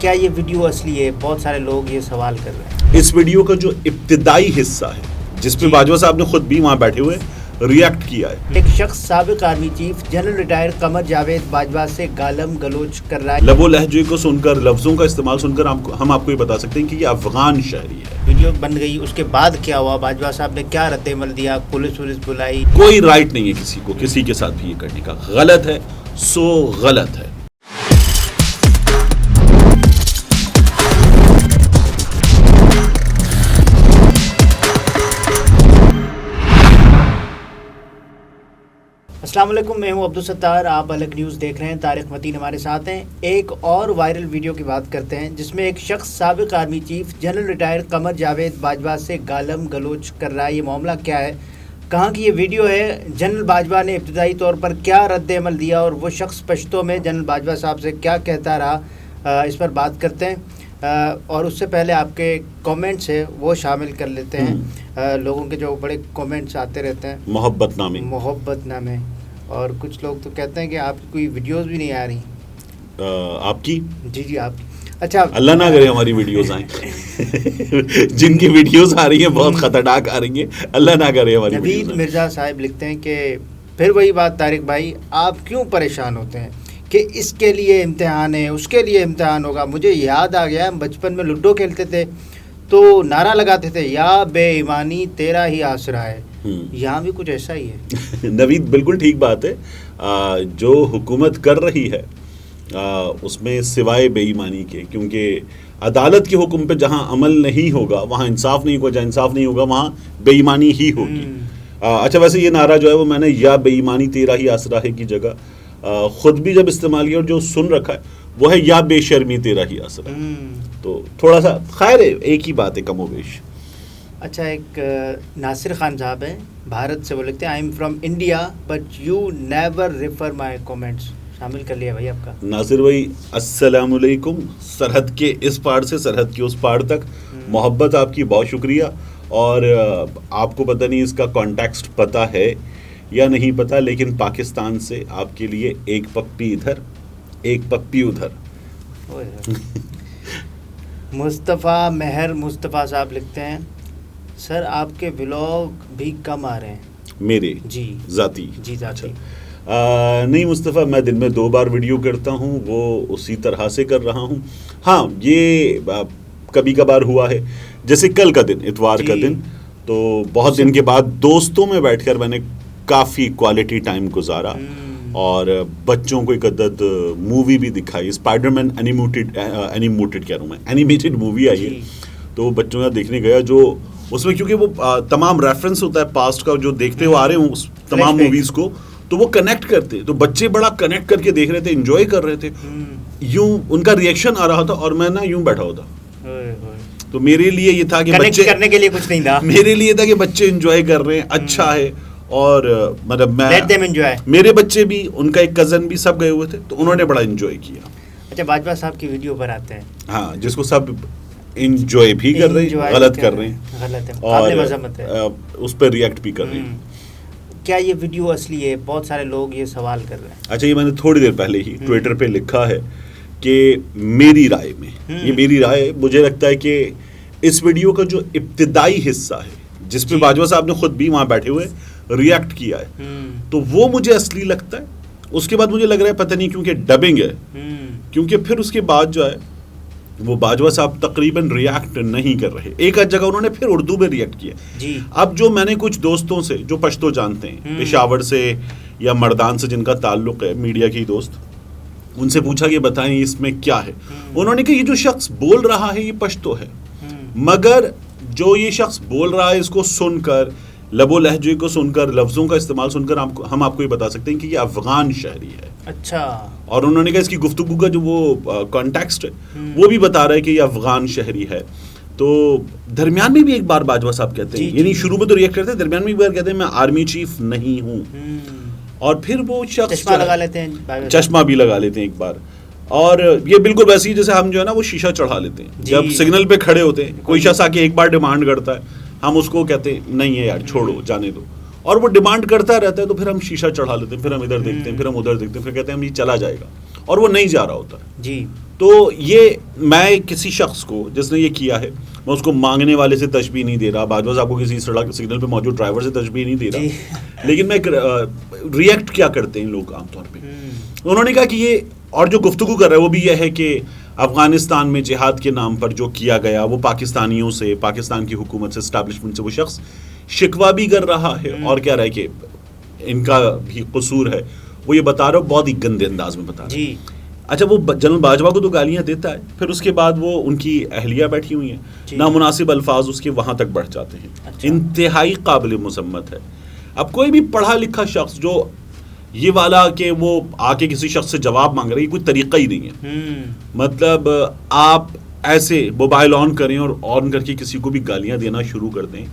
کیا یہ ویڈیو اصلی ہے؟ بہت سارے لوگ یہ سوال کر رہے ہیں۔ اس ویڈیو کا جو ابتدائی حصہ ہے جس پہ باجوہ صاحب نے خود بھی وہاں بیٹھے ہوئے ریاکٹ کیا ہے، ایک شخص سابق army chief general retire Qamar Javed Bajwa سے گالم گلوچ کر رہا ہے۔ لب و لہجے کو سن کر، لفظوں کا استعمال سن کر ہم آپ کو یہ بتا سکتے ہیں کہ یہ افغان شہری ہے۔ ویڈیو بن گئی، اس کے بعد کیا ہوا؟ باجوہ صاحب نے کیا رد عمل دیا؟ پولیس بلائی؟ کوئی رائٹ نہیں ہے کسی کو کسی کے ساتھ بھی یہ کرنے کا، غلط ہے سو غلط ہے۔ السلام علیکم، میں ہوں عبدالستار، آپ الگ نیوز دیکھ رہے ہیں۔ طارق متین ہمارے ساتھ ہیں۔ ایک اور وائرل ویڈیو کی بات کرتے ہیں جس میں ایک شخص سابق army chief general retire Qamar Javed Bajwa سے گالم گلوچ کر رہا ہے۔ یہ معاملہ کیا ہے، کہاں کی یہ ویڈیو ہے، جنرل باجوہ نے ابتدائی طور پر کیا رد عمل دیا اور وہ شخص پشتوں میں جنرل باجوہ صاحب سے کیا کہتا رہا، اس پر بات کرتے ہیں۔ اور اس سے پہلے آپ کے کامنٹس ہیں وہ شامل کر لیتے ہیں۔ لوگوں کے جو بڑے کامنٹس آتے رہتے ہیں، محبت نامے، اور کچھ لوگ تو کہتے ہیں کہ آپ کی کوئی ویڈیوز بھی نہیں آ رہی۔ آپ کی؟ جی آپ کی۔ اچھا، اللہ نہ کرے ہماری ویڈیوز آئیں جن کی ویڈیوز آ رہی ہیں بہت خطرناک آ رہی ہیں، اللہ نہ کرے ہماری ویڈیوز نوید مرزا صاحب لکھتے ہیں کہ پھر وہی بات طارق بھائی، آپ کیوں پریشان ہوتے ہیں کہ اس کے لیے امتحان ہے، اس کے لیے امتحان ہوگا؟ مجھے یاد آ گیا، ہم بچپن میں لوڈو کھیلتے تھے تو نعرہ لگاتے تھے، یا بے ایمانی تیرا ہی آسرا ہے۔ یہاں بھی کچھ ایسا ہی ہے۔ نوید بالکل ٹھیک بات ہے۔ جو حکومت کر رہی ہے اس میں سوائے بے ایمانی کے، کیونکہ عدالت کے حکم پہ جہاں عمل نہیں ہوگا وہاں انصاف نہیں ہوگا، جہاں انصاف نہیں ہوگا وہاں بے ایمانی ہی ہوگی۔ اچھا، ویسے یہ نعرہ جو ہے وہ میں نے یا بے ایمانی تیرا ہی آسرا ہے کی جگہ خود بھی جب استعمال کیا اور جو سن رکھا ہے وہ ہے یا بے شرمی تیرا ہی آسرا، تو تھوڑا سا خیر ہے، ایک ہی بات ہے کم و بیش۔ اچھا، ایک ناصر خان صاحب ہیں بھارت سے، وہ لکھتے ہیں I am from India but you never refer my comments. شامل کر لیا بھائی آپ کا۔ ناصر بھائی السلام علیکم، سرحد کے اس پار سے سرحد کے اس پار تک محبت آپ کی، بہت شکریہ۔ اور آپ کو پتہ نہیں اس کا کانٹیکسٹ پتہ ہے یا نہیں پتہ، لیکن پاکستان سے آپ کے لیے ایک پپی ادھر ایک پپی ادھر۔ مصطفیٰ مہر مصطفیٰ صاحب لکھتے ہیں سر آپ کے ولاگ بھی کم آ رہے ہیں۔ میرے جی ذاتی؟ جی ذاتی۔ نہیں مصطفیٰ، میں دن میں 2 بار ویڈیو کرتا ہوں، وہ اسی طرح سے کر رہا ہوں۔ ہاں، یہ کبھی کبھار ہوا ہے، جیسے کل کا دن، اتوار کا دن، تو بہت دن کے بعد دوستوں میں بیٹھ کر میں نے کافی کوالٹی ٹائم گزارا اور بچوں کو ایک عدد مووی بھی دکھائی، اسپائڈر مین اینیمیٹڈ کہہ رہا ہوں میں، اینیمیٹڈ مووی آئی ہے، تو وہ بچوں کا دیکھنے گیا، جو اس میں کیونکہ وہ تمام ریفرنس ہوتا ہے پاسٹ کا، جو دیکھتے ہوئے آ رہے ہوں اس تمام موویز کو، تو وہ کنیکٹ کرتے، تو بچے بڑا کنیکٹ کر کے دیکھ رہے تھے، انجوائے کر رہے تھے، یوں ان کا ریئیکشن آ رہا تھا اور میں نا یوں بیٹھا ہوتا، تو میرے لیے یہ تھا کہ بچے کرنے کے لیے کچھ نہیں تھا، میرے لیے تھا کہ بچے انجوائے کر رہے ہیں، اچھا ہے، اور مطلب میں میرے بچے بھی، ان کا ایک کزن بھی، سب گئے ہوئے تھے، تو انہوں نے بڑا انجوائے کیا۔ اچھا، باجوہ صاحب کی ویڈیو پر آتے ہیں، ہاں، جس کو سب انجوائے بھی کر رہے ہیں، غلط کر رہے ہیں، غلط ہے، اور مذمت ہے، اس پہ ریئیکٹ بھی کر رہے ہیں۔ کیا یہ ویڈیو اصلی ہے؟ بہت سارے لوگ یہ سوال کر رہے ہیں۔ اچھا، یہ میں نے تھوڑی دیر پہلے ہی ٹویٹر پہ لکھا ہے کہ میری رائے میں، یہ میری رائے، مجھے لگتا ہے کہ اس ویڈیو کا جو ابتدائی حصہ ہے جس پہ باجوہ صاحب نے خود بھی وہاں بیٹھے ہوئے ریئیکٹ کیا ہے، تو وہ مجھے اصلی لگتا ہے۔ اس کے بعد مجھے لگ رہا ہے پتہ نہیں کیونکہ ڈبنگ ہے، کیونکہ پھر اس کے بعد جو ہے وہ باجوہ صاحب تقریباً ریئیکٹ نہیں کر رہے، ایک آدھ جگہ انہوں نے پھر اردو میں ریئیکٹ کیا۔ اب جو میں نے کچھ دوستوں سے جو پشتو جانتے ہیں، پشاور سے یا مردان سے جن کا تعلق ہے، میڈیا کی دوست، ان سے پوچھا کہ بتائیں اس میں کیا ہے، انہوں نے کہا یہ جو شخص بول رہا ہے یہ پشتو ہے، مگر جو یہ شخص بول رہا ہے اس کو سن کر، لب و لہجے کو سن کر، لفظوں کا استعمال سن کر ہم آپ کو یہ بتا سکتے ہیں کہ یہ افغان شہری ہے۔ اچھا، اور انہوں نے کہا اس کی گفتگو کا جو وہ کانٹیکسٹ ہے وہ بھی بتا رہا ہے کہ یہ افغان شہری ہے۔ تو درمیان میں بھی ایک بار باجوہ صاحب کہتے ہیں، یعنی شروع میں تو ریئیکٹ کرتے ہیں، درمیان میں ایک بار کہتے ہیں میں آرمی چیف نہیں ہوں، اور پھر وہ شخص چشمہ لگا لیتے ہیں، چشمہ بھی لگا لیتے ہیں ایک بار، اور یہ بالکل ویسے ہی جیسے ہم جو ہے نا وہ شیشہ چڑھا لیتے ہیں، جب سگنل پہ کھڑے ہوتے ہیں کوئی شخص آ کے ایک بار ڈیمانڈ کرتا ہے، ہم اس کو کہتے ہیں نہیں ہے یار چھوڑو جانے دو، اور وہ ڈیمانڈ کرتا رہتا ہے، تو پھر ہم شیشہ چڑھا لیتے ہیں، پھر ہم ادھر دیکھتے ہیں، پھر ہم ادھر دیکھتے ہیں، پھر کہتے ہیں ہم یہ چلا جائے گا، اور وہ نہیں جا رہا ہوتا ہے. جی. تو یہ میں کسی شخص کو جس نے یہ کیا ہے میں اس کو مانگنے والے سے تشبیہ نہیں دے رہا, بعض وقت آپ کو کسی سڑک سگنل پہ موجود ڈرائیور سے تشبیہ نہیں دے رہا, لیکن میں ریئیکٹ کیا کرتے ہیں لوگ عام طور پہ. انہوں نے کہا کہ یہ اور جو گفتگو کر رہا ہے وہ بھی یہ ہے کہ افغانستان میں جہاد کے نام پر جو کیا گیا وہ پاکستانیوں سے, پاکستان کی حکومت سے, اسٹیبلشمنٹ سے وہ شخص شکوہ بھی کر رہا ہے اور کہہ رہا ہے کہ ان کا بھی قصور ہے. وہ یہ بتا رہا ہے بہت ہی گندے انداز میں بتا رہا ہے. اچھا وہ جنرل باجوہ کو تو گالیاں دیتا ہے, پھر اس کے بعد وہ ان کی اہلیہ بیٹھی ہوئی ہیں, نامناسب الفاظ اس کے وہاں تک بڑھ جاتے ہیں. انتہائی قابل مذمت ہے. اب کوئی بھی پڑھا لکھا شخص جو یہ والا کہ وہ آ کے کسی شخص سے جواب مانگ رہا ہے, یہ کوئی طریقہ ہی نہیں ہے. مطلب آپ ایسے موبائل آن کریں اور آن کر کے کسی کو بھی گالیاں دینا شروع کر دیں,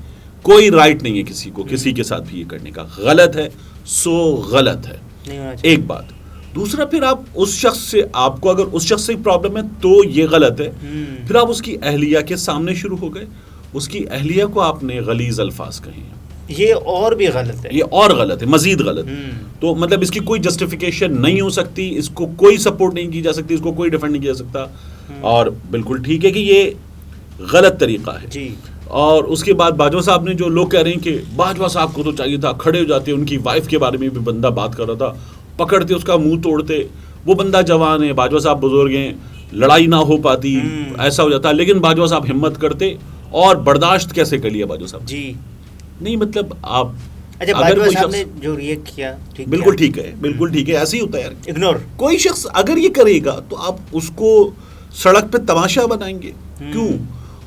کوئی رائٹ نہیں ہے کسی کو کسی کے ساتھ بھی یہ کرنے کا. غلط ہے, سو غلط ہے. ایک بات. دوسرا پھر آپ اس شخص سے, آپ کو اگر اس شخص سے پرابلم ہے تو یہ غلط ہے. پھر آپ اس کی اہلیہ کے سامنے شروع ہو گئے, اس کی اہلیہ کو آپ نے غلیظ الفاظ کہے ہیں, یہ اور بھی غلط ہے, یہ اور غلط ہے, مزید غلط. تو مطلب اس کی کوئی جسٹیفیکیشن نہیں ہو سکتی, اس کو کوئی سپورٹ نہیں کی جا سکتی, اس کو کوئی ڈیفینڈ نہیں کیا جا سکتا. اور بالکل ٹھیک ہے کہ یہ غلط طریقہ ہے. جی. اور اس کے بعد باجوہ صاحب نے جو لوگ کہہ رہے ہیں کہ باجوہ صاحب کو تو چاہیے تھا کھڑے ہو جاتے, ان کی وائف کے بارے میں بھی بندہ بات کر رہا تھا, پکڑتے اس کا منہ توڑتے. وہ بندہ جوان ہے, باجوہ صاحب بزرگ ہیں, لڑائی نہ ہو پاتی, ایسا ہو جاتا. لیکن باجوہ صاحب ہمت کرتے اور برداشت کیسے کر لیا باجوہ صاحب. جی. نہیں مطلب آپ اچھا باجوہ صاحب نے جو ریئیکٹ کیا بالکل ٹھیک ہے, بالکل ٹھیک ہے, ایسے ہی ہوتا ہے یار. اگنور. کوئی شخص اگر یہ کرے گا تو آپ اس کو سڑک پہ تماشا بنائیں گے کیوں؟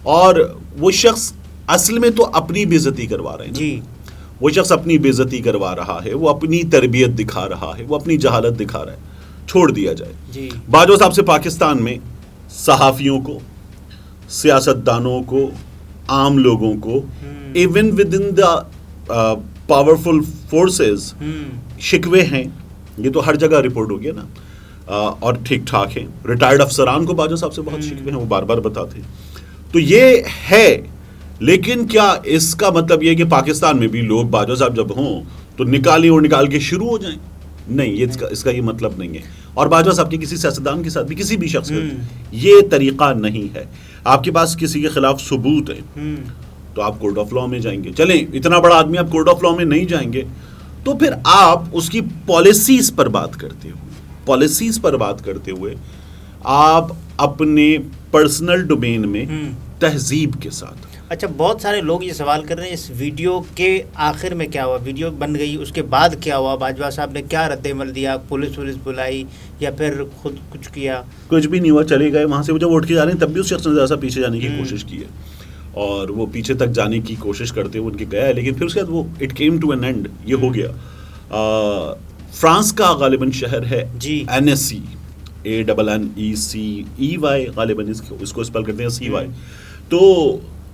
اور وہ شخص اصل میں تو اپنی بے عزتی کروا رہے ہیں. جی. وہ شخص اپنی بے عزتی کروا رہا ہے, وہ اپنی تربیت دکھا رہا ہے, وہ اپنی جہالت دکھا رہا ہے. چھوڑ دیا جائے. جی. باجوہ صاحب سے پاکستان میں صحافیوں کو, سیاستدانوں کو, عام لوگوں کو, even with in the powerful forces شکوے ہیں. یہ تو ہر جگہ رپورٹ ہو گیا نا, اور ٹھیک ٹھاک ہیں. ریٹائرڈ افسران کو باجوہ صاحب سے بہت شکوے ہیں, وہ بار بار بتاتے ہیں. تو یہ ہے, لیکن کیا اس کا مطلب یہ کہ پاکستان میں بھی لوگ باجوہ صاحب جب ہوں تو نکالیں اور نکال کے شروع ہو جائیں؟ نہیں, یہ اس کا یہ مطلب نہیں ہے. اور باجوہ صاحب کے کسی سیاستدان کے ساتھ بھی, کسی بھی شخص کا یہ طریقہ نہیں ہے. آپ کے پاس کسی کے خلاف ثبوت ہے تو آپ کورٹ آف لا میں جائیں گے. چلیں اتنا بڑا آدمی آپ کورٹ آف لا میں نہیں جائیں گے تو پھر آپ اس کی پالیسیز پر بات کرتے ہوئے آپ اپنے پرسنل ڈومین میں تہذیب کے ساتھ. اچھا بہت سارے لوگ یہ سوال کر رہے ہیں اس ویڈیو کے آخر میں کیا ہوا؟ ویڈیو بن گئی, اس کے بعد کیا ہوا؟ باجوہ صاحب نے کیا رد عمل دیا؟ پولیس بلائی یا پھر خود کچھ کیا؟ کچھ بھی نہیں ہوا, چلے گئے وہاں سے. جب اٹھ کے جا رہے ہیں تب بھی اس شخص نے ذرا سا پیچھے جانے کی کوشش کی ہے, اور وہ پیچھے تک جانے کی کوشش کرتے ہوئے ان کے گیا ہے, لیکن پھر اس کے بعد وہ it came to an end, یہ ہو گیا. فرانس کا غالباً شہر ہے NECY, ANNECEY غالباً اس کو اسپیل کرتے ہیں CY. تو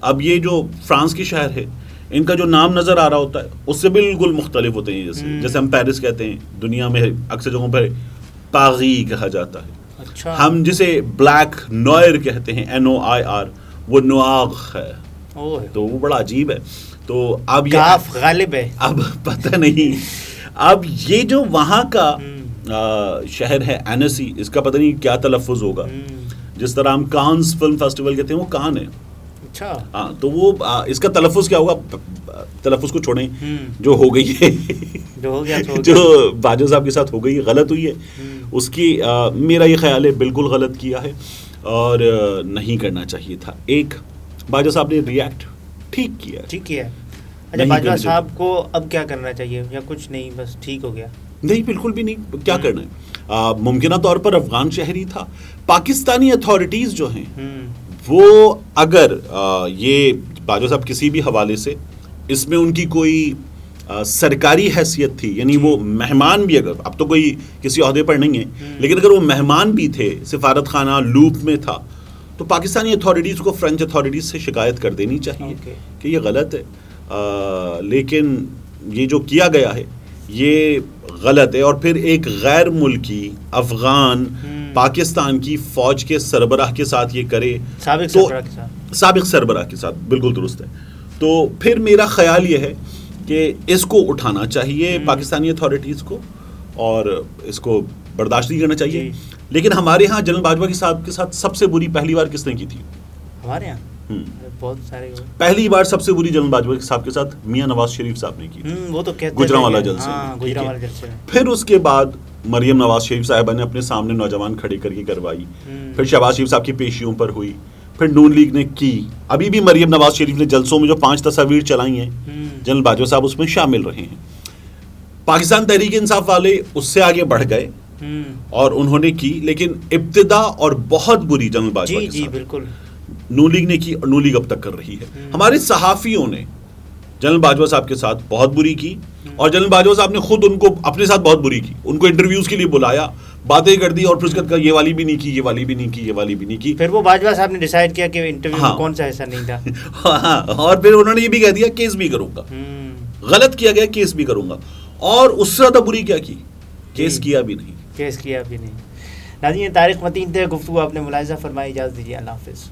اب یہ جو فرانس کے شہر ہے, ان کا جو نام نظر آ رہا ہوتا ہے اس سے بالکل مختلف ہوتے ہیں. جیسے ہم پیرس کہتے ہیں, دنیا میں اکثر جگہوں پر پاغی کہا جاتا ہے. اچھا. ہم جسے بلیک نوئر کہتے ہیں, NOIR, وہ نواغ ہے. تو وہ بڑا عجیب ہے. تو اب کاف غالب ہے, اب پتہ نہیں. اب یہ جو وہاں کا شہر ہے NECY, اس کا پتہ نہیں کیا تلفظ ہوگا. جس طرح ہم کانز فلم فیسٹیول کہتے ہیں, وہ کان ہے. اچھا. ہاں, تو وہ اس کا تلفظ کیا ہوگا, تلفظ کو چھوڑیں, جو ہو گئی ہے جو باجوہ صاحب کے ساتھ ہو گئی, غلط ہوئی ہے. اس کی میرا یہ خیال ہے بالکل غلط کیا ہے اور نہیں کرنا چاہیے تھا. ایک باجوہ صاحب نے ریئیکٹ ٹھیک کیا. اچھا باجوہ صاحب کو اب کیا کرنا چاہیے یا کچھ نہیں, بس ٹھیک ہو گیا؟ نہیں, بالکل بھی نہیں. کیا کرنا ہے؟ ممکنہ طور پر افغان شہری تھا. پاکستانی اتھارٹیز جو ہیں وہ اگر یہ باجوہ صاحب کسی بھی حوالے سے اس میں ان کی کوئی سرکاری حیثیت تھی, یعنی وہ مہمان بھی, اگر اب تو کوئی کسی عہدے پر نہیں ہے, لیکن اگر وہ مہمان بھی تھے, سفارت خانہ لوپ میں تھا, تو پاکستانی اتھارٹیز کو فرینچ اتھارٹیز سے شکایت کر دینی چاہیے کہ یہ غلط ہے. لیکن یہ جو کیا گیا ہے یہ غلط ہے. اور پھر ایک غیر ملکی افغان پاکستان کی فوج کے سربراہ کے ساتھ یہ کرے, سابق سربراہ کے ساتھ, بالکل درست ہے. تو پھر میرا خیال یہ ہے کہ اس کو اٹھانا چاہیے پاکستانی اتھارٹیز کو, اور اس کو برداشت نہیں کرنا چاہیے. لیکن ہمارے ہاں جنرل باجوہ کے ساتھ سب سے بری پہلی بار کس نے کی تھی؟ ہمارے یہاں بہت سارے پہلی بار سب سے بری جنرل باجوہ صاحب کے ساتھ میاں نواز شریف صاحب نے کی تھی، وہ تو کہتے گجرانوالہ جلسے۔ پھر اس کے بعد مریم نواز شریف صاحبہ نے اپنے سامنے نوجوان کھڑے کر کے کروائی، پھر شہباز شریف صاحب کی پیشیوں پر ہوئی، پھر نون لیگ نے کی، ابھی بھی مریم نواز شریف نے جلسوں میں جو 5 تصاویر چلائی ہیں جنرل باجوہ صاحب اس میں شامل رہے ہیں۔ پاکستان تحریک انصاف والے اس سے آگے بڑھ گئے اور انہوں نے کی، لیکن ابتدا اور بہت بری جنرل باجوہ کے ساتھ بالکل نون لیگ نے کی اور نون لیگ اب تک کر رہی ہے۔ ہمارے صحافیوں نے جنرل باجوہ صاحب کے ساتھ بہت بری کی، اور جنرل باجوہ صاحب نے خود ان کو اپنے ساتھ بہت بری کی، ان کو انٹرویوز کے لیے بلایا، باتیں کر دی، اور پھر اس کے بعد یہ والی بھی نہیں کی، یہ والی بھی نہیں کی، یہ والی بھی نہیں کی۔ پھر وہ باجوہ صاحب نے ڈیسائیڈ کیا کہ انٹرویو میں کون سا ایسا نہیں تھا، ہاں، اور پھر انہوں نے یہ بھی کہہ دیا کیس بھی کروں گا، غلط کیا گیا کیس بھی کروں گا، اور اس سے زیادہ بری کیا کی، کیس کیا بھی نہیں۔ ناظرین طارق متین تھے، گفتگو آپ نے ملاحظہ فرمائی، اجازت دیجیے، اللہ حافظ۔